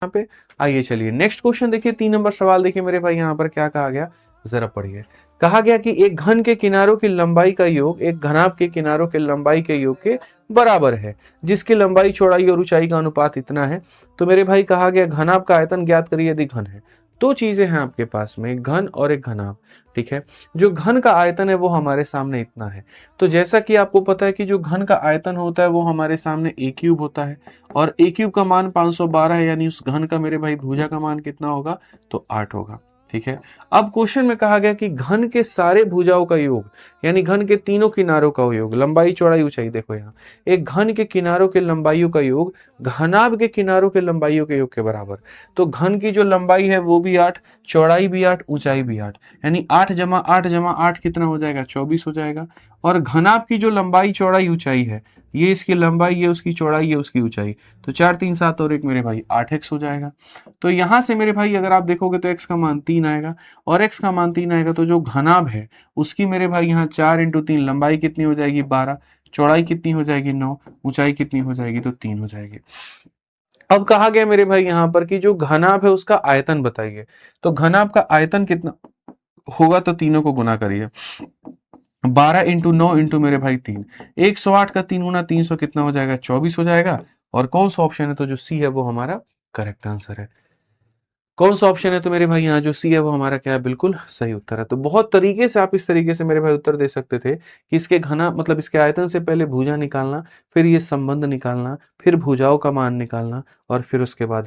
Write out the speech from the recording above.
यहाँ पे। आइए चलिए नेक्स्ट क्वेश्चन देखिए, 3 नंबर सवाल देखिए मेरे भाई, यहाँ पर क्या कहा गया जरा पढ़िए। कहा गया कि एक घन के किनारों की लंबाई का योग एक घनाभ के किनारों के लंबाई के योग के बराबर है, जिसकी लंबाई चौड़ाई और ऊंचाई का अनुपात इतना है। तो मेरे भाई कहा गया घनाभ का आयतन ज्ञात करिए यदि घन है। दो चीजें हैं आपके पास में, एक घन और एक घनाभ। ठीक है, जो घन का आयतन है वो हमारे सामने इतना है। तो जैसा कि आपको पता है कि जो घन का आयतन होता है वो हमारे सामने ए क्यूब होता है, और ए क्यूब का मान 512 है, यानी उस घन का मेरे भाई भुजा का मान कितना होगा, तो 8 होगा। ठीक है, अब क्वेश्चन में कहा गया कि घन के सारे भुजाओं का योग, यानी घन के तीनों किनारों का योग, लंबाई चौड़ाई ऊंचाई, देखो यहाँ एक घन के किनारों के लंबाइयों का योग घनाभ के किनारों के लंबाइयों के योग के बराबर। तो घन की जो लंबाई है वो भी 8, चौड़ाई भी 8, ऊंचाई भी 8, यानी 8 जमा 8 जमा 8 कितना हो जाएगा, 24 हो जाएगा। और घनाभ की जो लंबाई चौड़ाई ऊंचाई है, ये इसकी लंबाई, ये उसकी चौड़ाई, ये उसकी ऊंचाई, तो 4 3 7 और 1 मेरे भाई 8x हो जाएगा। तो यहां से मेरे भाई अगर आप देखोगे तो x का मान 3 आएगा, और x का मान 3 आएगा, तो जो घनाभ है उसकी मेरे भाई यहाँ 4 × 3 लंबाई कितनी हो जाएगी, 12, चौड़ाई कितनी हो जाएगी, 9, ऊंचाई कितनी हो जाएगी, तो 3 हो जाएगी। अब कहा गया मेरे भाई यहाँ पर कि जो घनाभ है उसका आयतन बताइए। तो घनाभ का आयतन कितना होगा, तो तीनों को गुना करिए, 12 × 9 × मेरे भाई 3, 108 का 3 गुना 300 कितना हो जाएगा, 24 हो जाएगा। और कौन सा ऑप्शन है, तो जो सी है वो हमारा करेक्ट आंसर है। कौन सा ऑप्शन है, तो मेरे भाई यहाँ जो सी है वो हमारा क्या है, बिल्कुल सही उत्तर है। तो बहुत तरीके से आप इस तरीके से मेरे भाई उत्तर दे सकते थे कि इसके घना मतलब इसके आयतन से पहले भुजा निकालना, फिर ये संबंध निकालना, फिर भुजाओं का मान निकालना, और फिर उसके बाद